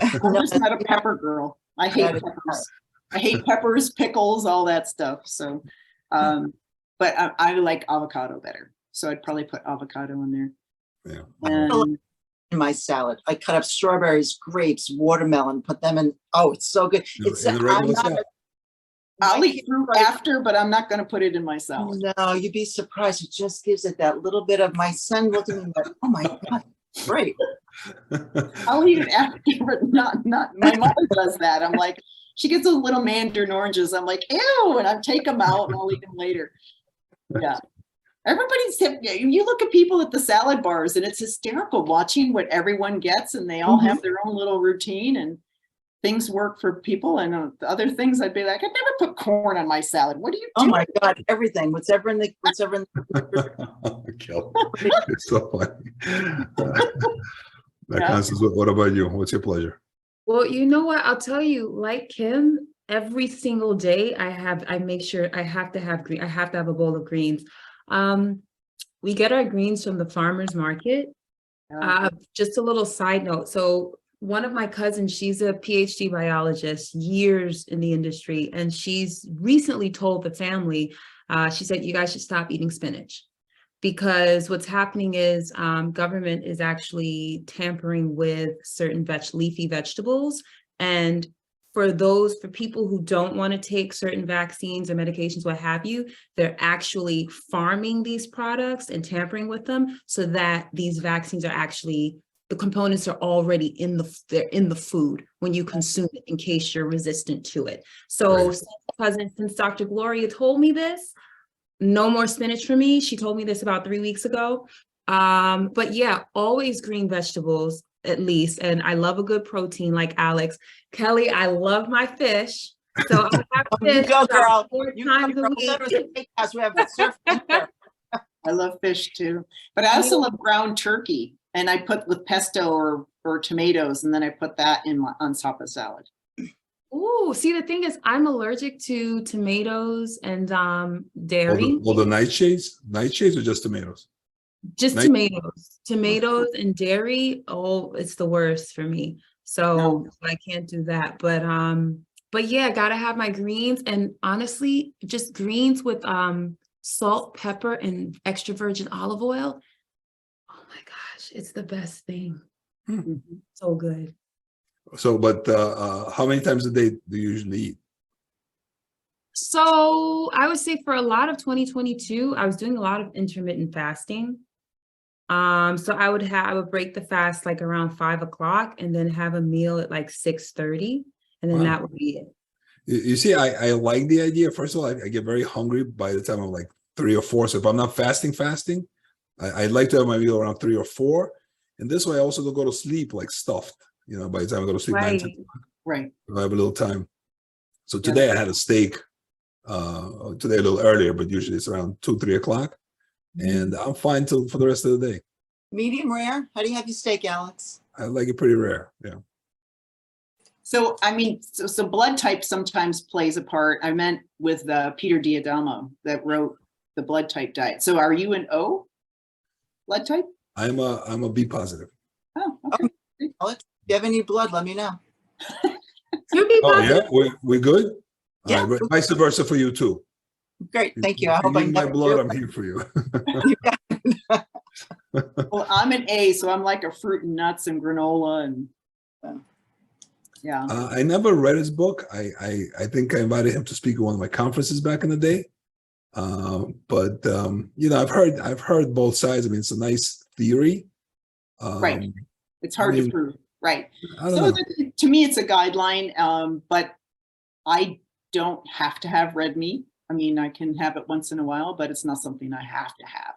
I'm just not a pepper girl. I hate peppers. I hate peppers, pickles, all that stuff. So, but I like avocado better. So I'd probably put avocado in there. Yeah. And In my salad, I cut up strawberries, grapes, watermelon, put them in. Oh, it's so good. It's In the regular I'm not salad. I'll my eat fruit kids are- after, but I'm not going to put it in my salad. No, you'd be surprised. It just gives it that little bit of. My son looked at me like, "Oh my God, great." I'll eat it after, but not my mother does that. I'm like, she gets those little mandarin oranges. I'm like, ew, and I take them out and I'll eat them later. Yeah. Everybody's, you look at people at the salad bars and it's hysterical watching what everyone gets, and they all have their own little routine and things work for people. And the other things I'd be like, I'd never put corn on my salad. What do you do? Oh my God, everything. Whatever in the. Kelly, it's so funny. Yeah. Constance, what about you? What's your pleasure? Well, you know what? I'll tell you, like Kim, every single day I make sure I have to have green. I have to have a bowl of greens. We get our greens from the farmer's market. Just a little side note. So one of my cousins, she's a PhD biologist, years in the industry, and she's recently told the family, she said, you guys should stop eating spinach. Because what's happening is government is actually tampering with certain leafy vegetables. And for people who don't want to take certain vaccines or medications, what have you, they're actually farming these products and tampering with them so that these vaccines are actually, the components are already in the food when you consume it in case you're resistant to it. So since Dr. Gloria told me this, no more spinach for me. She told me this about 3 weeks ago. But yeah, always green vegetables at least. And I love a good protein like Alex. Kelly, I love my fish. So I have You fish go, girl. about 4 You times go, a girl. week. Go to a steakhouse. We have a surf here. I love fish too, but I also love ground turkey, and I put with pesto or tomatoes, and then I put that on top of salad. Ooh, see, the thing is, I'm allergic to tomatoes and dairy. All the nightshades or just tomatoes? Just Night- tomatoes and dairy. Oh, it's the worst for me. So I can't do that. But yeah, gotta have my greens, and honestly, just greens with salt, pepper, and extra virgin olive oil. Oh my gosh, it's the best thing. So good. So, but how many times a day do you usually eat? So I would say for a lot of 2022, I was doing a lot of intermittent fasting. So I would break the fast like around 5 o'clock and then have a meal at like 6:30, and then that would be it. You see, I like the idea. First of all, I get very hungry by the time I'm like 3 or 4. So if I'm not fasting, I'd like to have my meal around 3 or 4. And this way I also don't go to sleep like stuffed, by the time I go to sleep, 9, 10 o'clock. Right. I have a little time. So today I had a steak, today a little earlier, but usually it's around 2, 3 o'clock. And I'm fine for the rest of the day. Medium rare. How do you have your steak, Alex? I like it pretty rare. Yeah. So, I mean, so blood type sometimes plays a part. I meant with Peter Diadamo that wrote the blood type diet. So are you an O blood type? I'm a B positive. Oh, okay. Alex, if you have any blood, let me know. You'll be Oh positive. yeah, we good? Yeah. But vice versa for you too. Great, thank you. I If hope I need my never blood, do. I'm here for you. Well, I'm an A, so I'm like a fruit and nuts and granola and yeah. I never read his book. I think I invited him to speak at one of my conferences back in the day. But I've heard both sides. I mean, it's a nice theory. Right. It's hard to prove. Right. I don't know. To me, it's a guideline, but I don't have to have red meat. I mean, I can have it once in a while, but it's not something I have to have.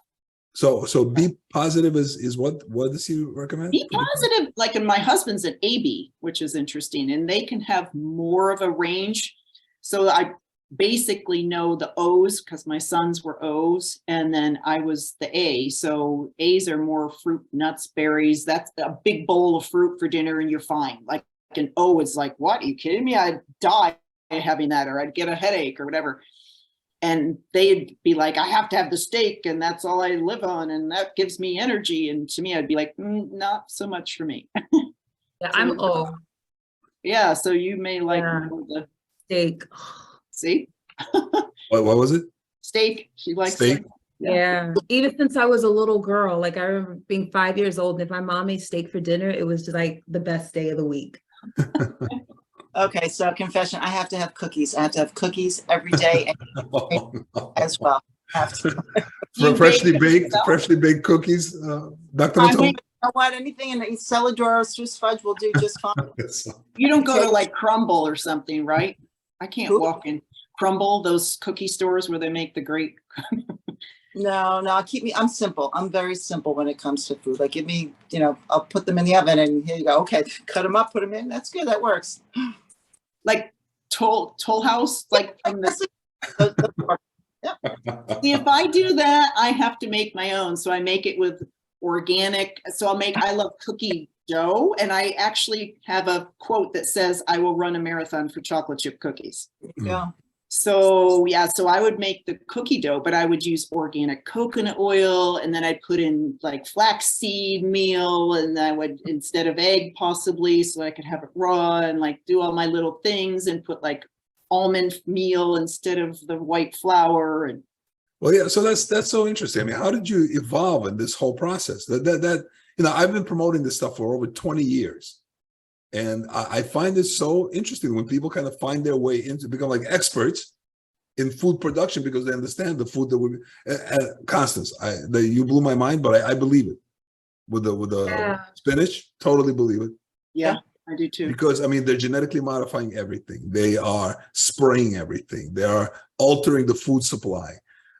So B positive is what does he recommend? B positive, like in my husband's an AB, which is interesting, and they can have more of a range. So I basically know the O's because my sons were O's, and then I was the A. So A's are more fruit, nuts, berries. That's a big bowl of fruit for dinner and you're fine. Like an O is like, what? Are you kidding me? I'd die having that, or I'd get a headache or whatever. And they'd be like, I have to have the steak and that's all I live on. And that gives me energy. And to me, I'd be like, not so much for me. Yeah, I'm O. Yeah. So you may like the Steak. see? What was it? Steak. She likes Steak. Yeah. Even since I was a little girl, like I remember being 5 years old, and if my mom made steak for dinner, it was just like the best day of the week. Okay, so confession, I have to have cookies. I have to have cookies every day and Oh, no. as well. I have to. You Freshly bake baked, yourself? freshly baked cookies, Dr. I mean, Mattone? you know what? Anything in the salad drawer or Swiss fudge will do just fine. Yes. You don't go to like Crumble or something, right? I can't Who? walk in Crumble, those cookie stores where they make the great. No, keep me. I'm simple. I'm very simple when it comes to food. Like, give me, I'll put them in the oven and here you go. Okay, cut them up, put them in. That's good. That works. Like Toll House, like from the. See, if I do that, I have to make my own. So I make it with organic. So I love cookie dough. And I actually have a quote that says, I will run a marathon for chocolate chip cookies. Yeah. So yeah, so I would make the cookie dough, but I would use organic coconut oil, and then I'd put in like flaxseed meal, and I would, instead of egg possibly, so I could have it raw, and like do all my little things and put like almond meal instead of the white flour. And Well, yeah, so that's so interesting. I mean, how did you evolve in this whole process? That I've been promoting this stuff for over 20 years. And I find it so interesting when people kind of find their way into become like experts in food production because they understand the food that we. Constance, you blew my mind, but I believe it with the spinach. Totally believe it. yeah, I do too. Because I mean, they're genetically modifying everything. They are spraying everything. They are altering the food supply.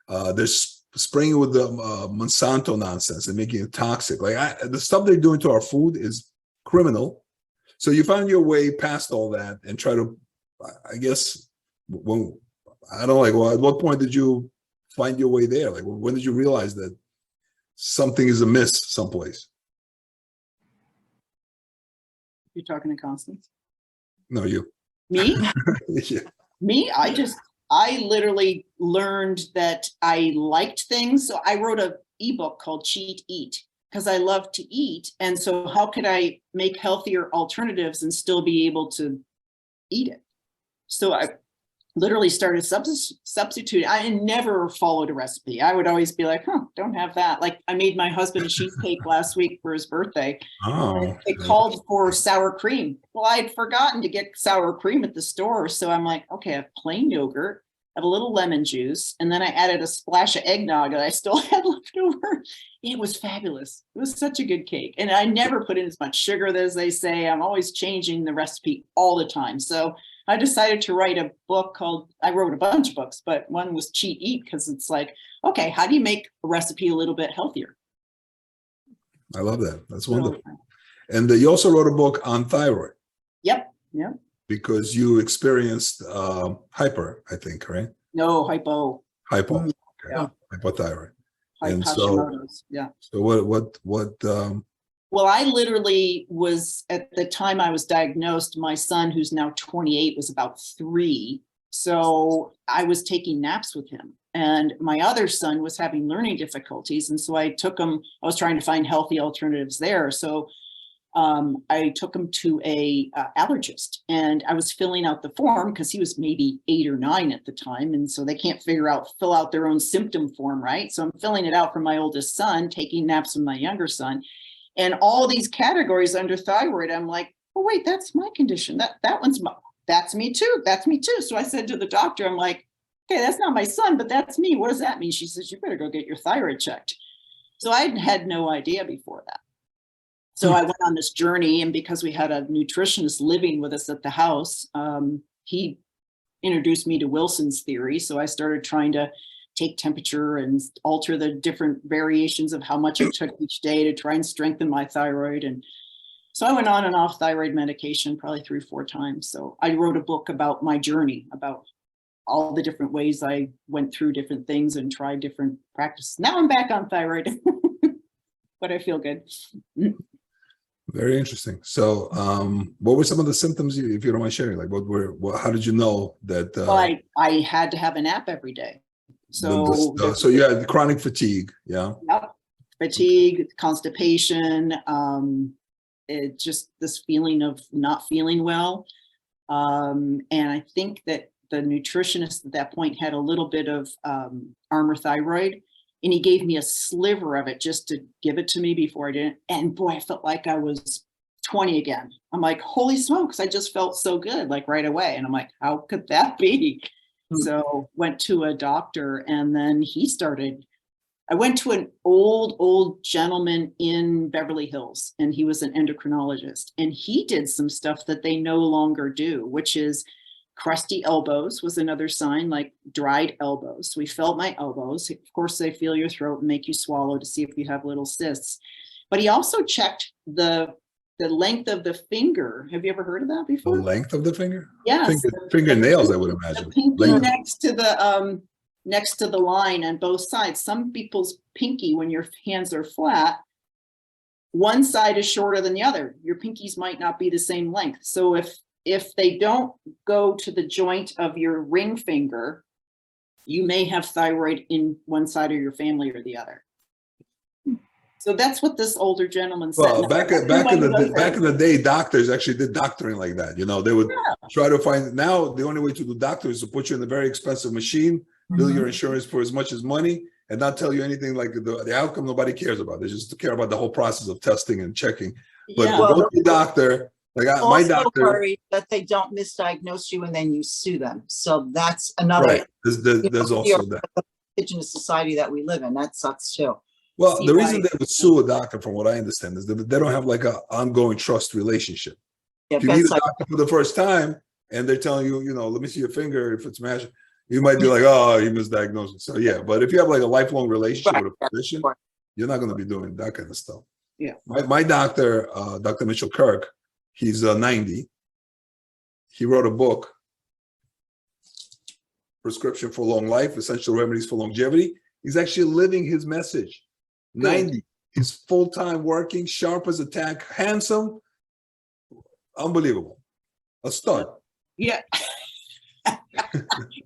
They're spraying it with the Monsanto nonsense and making it toxic. Like the stuff they're doing to our food is criminal. So you found your way past all that and try to, I guess, at what point did you find your way there? Like, when did you realize that something is amiss someplace? You're talking to Constance? No, you. Me? Yeah. Me? I literally learned that I liked things. So I wrote an ebook called Cheat Eat, because I love to eat. And so how could I make healthier alternatives and still be able to eat it? So I literally started substituting. I never followed a recipe. I would always be like, don't have that. Like I made my husband a cheesecake last week for his birthday. Oh. It called for sour cream. Well, I'd forgotten to get sour cream at the store. So I'm like, okay, I have plain yogurt, I have a little lemon juice, and then I added a splash of eggnog that I still had left over. It was fabulous. It was such a good cake. And I never put in as much sugar as they say. I'm always changing the recipe all the time. So I decided to write a book I wrote a bunch of books, but one was Cheat Eat, because it's like, okay, how do you make a recipe a little bit healthier? I love that. That's wonderful. And you also wrote a book on thyroid. Yep. Because you experienced hyper, I think, right? No, hypo. Hypo. Okay. Yeah. Hypothyroid. And Hashimoto's. Yeah. So what Well, I literally was, at the time I was diagnosed, my son, who's now 28, was about 3. So I was taking naps with him. And my other son was having learning difficulties. And so I was trying to find healthy alternatives there. So I took him to a allergist, and I was filling out the form because he was maybe 8 or 9 at the time. And so they can't fill out their own symptom form, right? So I'm filling it out for my oldest son, taking naps with my younger son. And all these categories under thyroid, I'm like, oh, wait, that's my condition. That's me too. That's me too. So I said to the doctor, I'm like, okay, that's not my son, but that's me. What does that mean? She says, you better go get your thyroid checked. So I had no idea before that. So I went on this journey, and because we had a nutritionist living with us at the house, he introduced me to Wilson's theory. So I started trying to take temperature and alter the different variations of how much I took each day to try and strengthen my thyroid. And so I went on and off thyroid medication probably 3 or 4 times. So I wrote a book about my journey, about all the different ways I went through different things and tried different practices. Now I'm back on thyroid, but I feel good. Very interesting. So what were some of the symptoms, if you don't mind sharing? Like how did you know that? Well, I had to have a nap every day. So so you had chronic fatigue, yeah? Yep. Fatigue, constipation, just this feeling of not feeling well. And I think that the nutritionist at that point had a little bit of armor thyroid. And he gave me a sliver of it just to give it to me before I didn't. And boy, I felt like I was 20 again. I'm like, holy smokes, I just felt so good, like right away. And I'm like, how could that be? So went to a doctor, and then I went to an old gentleman in Beverly Hills, and he was an endocrinologist, and he did some stuff that they no longer do, which is crusty elbows was another sign, like dried elbows. So we felt my elbows. Of course, they feel your throat and make you swallow to see if you have little cysts. But he also checked the length of the finger. Have you ever heard of that The before? length of the finger? Yes. Fingernails, I would imagine. The pinky Length. next to the line on both sides. Some people's pinky, when your hands are flat, one side is shorter than the other. Your pinkies might not be the same length. So if they don't go to the joint of your ring finger, you may have thyroid in one side of your family or the other. So that's what this older gentleman said. Well, back in the day, doctors actually did doctoring like that. You know, they would try to find. Now the only way to do doctoring is to put you in a very expensive machine, bill your insurance for as much as money, and not tell you anything like the outcome. Nobody cares about. They just care about the whole process of testing and checking. But go to the doctor. Like my doctor, worried that they don't misdiagnose you and then you sue them. So that's another. Right. There's also that. Indigenous society that we live in. That sucks too. Well, the reason they would sue a doctor, from what I understand, is that they don't have like an ongoing trust relationship. Yeah, if you meet a doctor for the first time and they're telling you, you know, let me see your finger, if it's mashed, you might be like, oh, you misdiagnosed it. So yeah, but if you have like a lifelong relationship with a physician, you're not going to be doing that kind of stuff. Yeah. My doctor, Dr. Mitchell Kirk, he's 90. He wrote a book, Prescription for Long Life, Essential Remedies for Longevity. He's actually living his message. 90. He's full-time working, sharp as a tack, handsome, unbelievable. A stud. Yeah.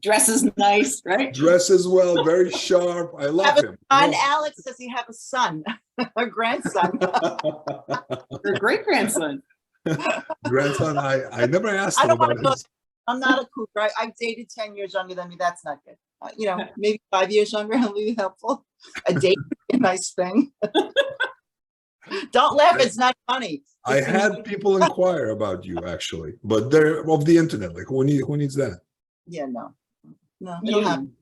Dresses nice, right? Dresses well, very sharp. I love him. And Alex, does he have a son? A grandson? Or great-grandson. Grandson, I never asked him about his. I'm not a cougar. I've dated 10 years younger than me. That's not good. You know, maybe 5 years younger will be helpful. A date would be a nice thing. Don't laugh. It's not funny. I had people inquire about you actually, but they're of the internet. Like who needs that? Yeah, no, it'll happen.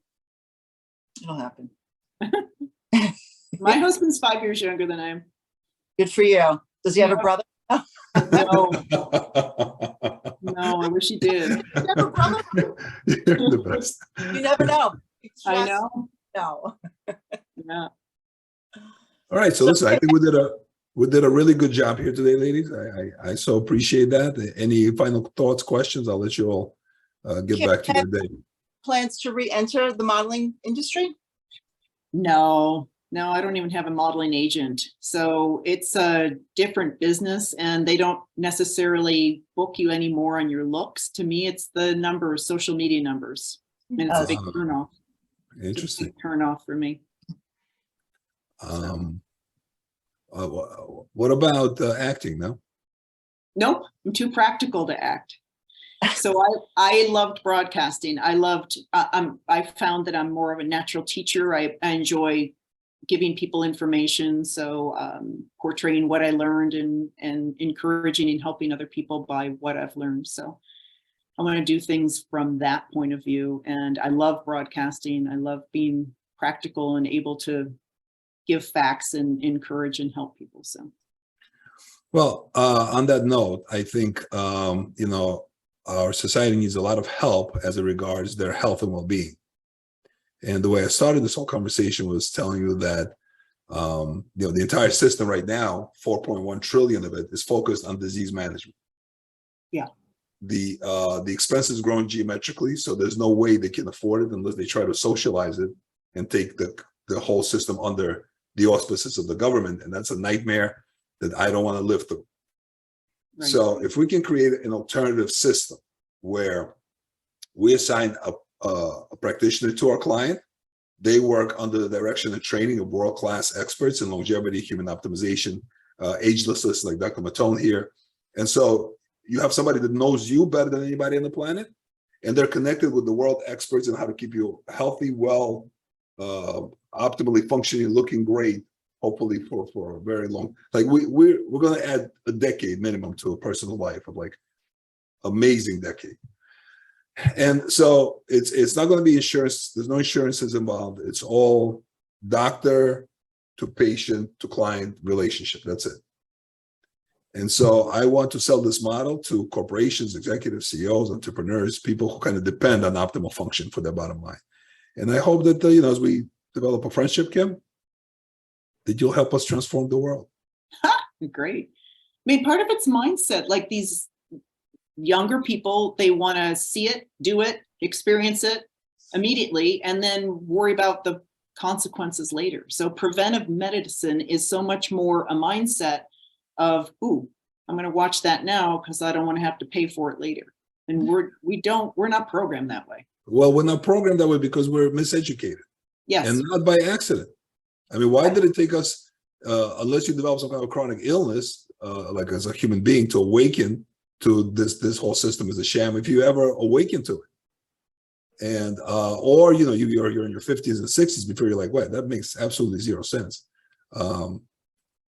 It'll happen. My husband's 5 years younger than I am. Good for you. Does he have a brother? No. No, I wish he did. You have a brother? You're the best. You never know. I know. No. Yeah. All right, so listen, I think we did a really good job here today, ladies. I so appreciate that. Any final thoughts, questions? I'll let you all get back to your day. Plans to re-enter the modeling industry? No, I don't even have a modeling agent. So it's a different business, and they don't necessarily book you anymore on your looks. To me, it's the numbers, social media numbers. And it's a big turnoff. Interesting. It's a big turnoff for me. What about acting? No. Nope, I'm too practical to act. So I loved broadcasting. I found that I'm more of a natural teacher. I enjoy giving people information. So portraying what I learned and encouraging and helping other people by what I've learned. So I want to do things from that point of view. And I love broadcasting. I love being practical and able to give facts and encourage and help people. So. Well, on that note, I think, you know, our society needs a lot of help as it regards their health and well-being. And the way I started this whole conversation was telling you that, you know, the entire system right now, 4.1 trillion of it is focused on disease management. Yeah. The expense is growing geometrically, so there's no way they can afford it unless they try to socialize it and take the whole system under the auspices of the government. And that's a nightmare that I don't want to live through. Right. So if we can create an alternative system where we assign a practitioner to our client, they work under the direction and training of world-class experts in longevity, human optimization, agelessness, like Dr. Mattone here. And so you have somebody that knows you better than anybody on the planet, and they're connected with the world experts in how to keep you healthy, well, optimally functioning, looking great, hopefully for a very long, like we're going to add a decade minimum to a personal life of like amazing decade. And so it's not going to be insurance. There's no insurances involved. It's all doctor to patient to client relationship. That's it. And so I want to sell this model to corporations, executives, CEOs, entrepreneurs, people who kind of depend on optimal function for their bottom line. And I hope that, as we develop a friendship, Kim, that you'll help us transform the world. Great. I mean, part of it's mindset, like these younger people, they want to see it, do it, experience it immediately, and then worry about the consequences later. So preventive medicine is so much more a mindset of, ooh, I'm going to watch that now because I don't want to have to pay for it later. And we're not programmed that way. Well, we're not programmed that way because we're miseducated. Yes. And not by accident. I mean, why did it take us, unless you develop some kind of chronic illness, like as a human being, to awaken to this whole system as a sham, if you ever awaken to it? And, or, you're in your 50s and 60s before you're like, what, that makes absolutely zero sense.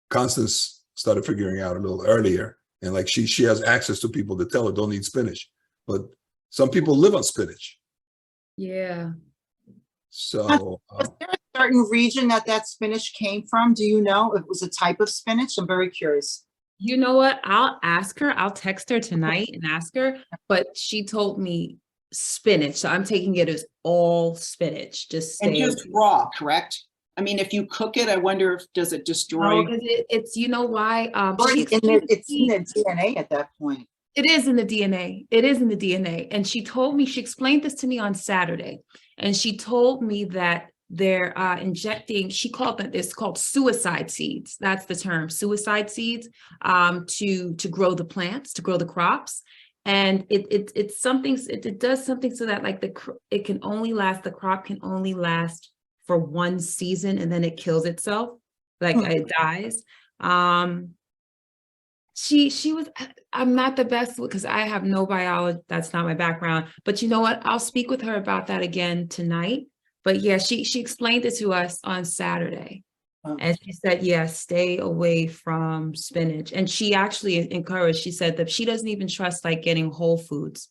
Constance started figuring out a little earlier, and like she has access to people that tell her don't eat spinach, but some people live on spinach. Yeah. So was there a certain region that spinach came from? Do you know if it was a type of spinach? I'm very curious. You know what? I'll ask her. I'll text her tonight and ask her, but she told me spinach. So I'm taking it as all spinach. And just raw, correct? I mean, if you cook it, I wonder if does it destroy? No, it's you know why? It's in the DNA at that point. It is in the DNA. It is in the DNA. And she told me, she explained this to me on Saturday. And she told me that they're injecting, she called that, it's called suicide seeds. That's the term, suicide seeds, to grow the plants, to grow the crops. And it's something, it does something so that like the crop can only last for one season and then it kills itself, like it dies. She was, I'm not the best because I have no biology, that's not my background, but you know what, I'll speak with her about that again tonight. But yeah, she explained it to us on Saturday. And she said, yeah, stay away from spinach. And she actually encouraged, she said that she doesn't even trust like getting Whole Foods,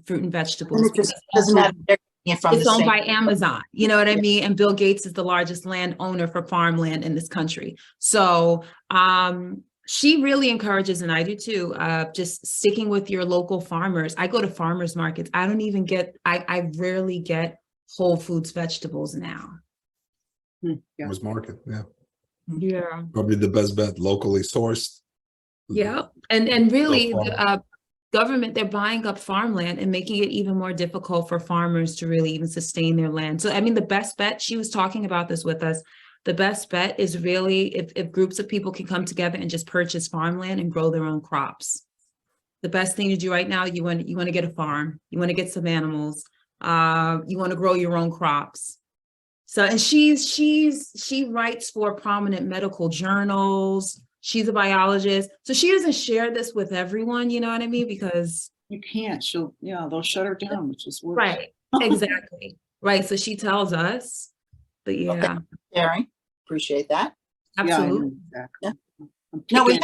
fruit and vegetables. And it just doesn't matter. It's owned by Amazon, you know what I mean? And Bill Gates is the largest landowner for farmland in this country. So she really encourages, and I do too, just sticking with your local farmers. I go to farmers markets. I don't even get, I rarely get Whole Foods vegetables now. Yeah. Farmers market, yeah. Yeah. Probably the best bet, locally sourced. Yeah. And really, the government, they're buying up farmland and making it even more difficult for farmers to really even sustain their land. So, I mean, the best bet, she was talking about this with us, the best bet is really if groups of people can come together and just purchase farmland and grow their own crops. The best thing to do right now, you want to get a farm, you want to get some animals, you want to grow your own crops. So, and she writes for prominent medical journals. She's a biologist. So she doesn't share this with everyone, you know what I mean? Because you can't, they'll shut her down, which is worse. Right, exactly. Right. So she tells us, but yeah. Okay. Sharing, appreciate that. Absolutely. Yeah, exactly. Yeah. No, we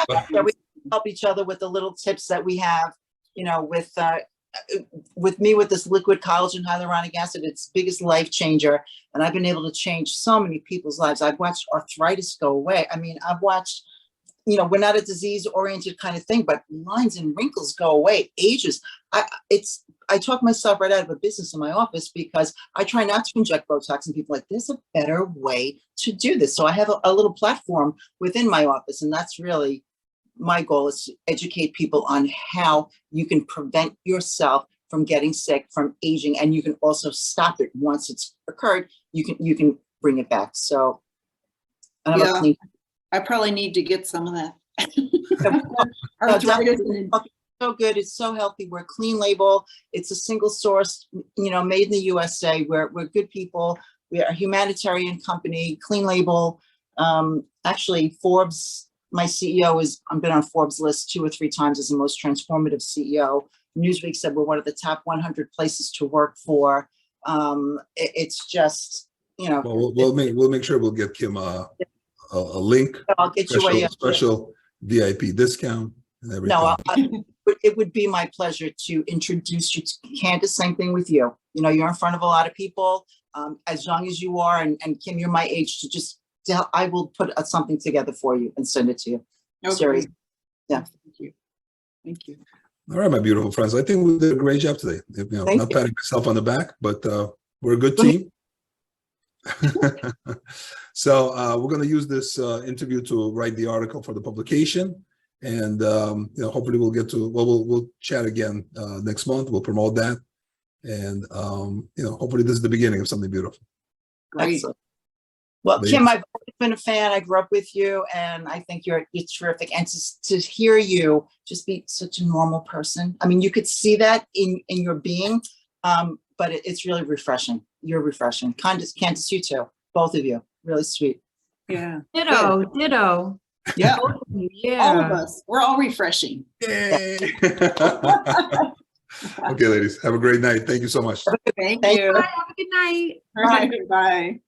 help each other with the little tips that we have, with me with this liquid collagen hyaluronic acid, it's biggest life changer. And I've been able to change so many people's lives. I've watched arthritis go away. I mean, I've watched, we're not a disease oriented kind of thing, but lines and wrinkles go away, ages. I talk myself right out of a business in my office because I try not to inject Botox, and people are like, there's a better way to do this. So I have a little platform within my office, and that's really my goal, is to educate people on how you can prevent yourself from getting sick, from aging, and you can also stop it once it's occurred. You can bring it back. So I probably need to get some of that. So good. It's so healthy. We're clean label. It's a single source, made in the USA. We're good people. We are a humanitarian company, clean label. Actually, Forbes, my CEO I've been on Forbes list 2 or 3 times as the most transformative CEO. Newsweek said we're one of the top 100 places to work for. It's just, know, Well, we'll make sure we'll get Kim a link, I'll get you a. special VIP discount and everything. No, it would be my pleasure to introduce you to Candace. Same thing with you. You know, you're in front of a lot of people, as young as you are, and Kim, you're my age. I will put something together for you and send it to you. Okay. Seriously. Yeah. Thank you. Thank you. All right, my beautiful friends. I think we did a great job today. You know, Thank not you. patting myself on the back, but we're a good team. So we're going to use this interview to write the article for the publication, and you know, hopefully we'll get to we'll chat again next month. We'll promote that, and you know, hopefully this is the beginning of something beautiful. Great. Excellent. Well, Ladies. Kim, I've always been a fan. I grew up with you, and I think you're terrific. And to hear you just be such a normal person. I mean, you could see that in your being, but it's really refreshing. You're refreshing. Candace, you too. Both of you. Really sweet. Yeah. Ditto, ditto. Yeah. Yeah. All of us. We're all refreshing. Yay! Okay, ladies, have a great night. Thank you so much. Thank Thank you. Bye, have a good night. All right. Bye.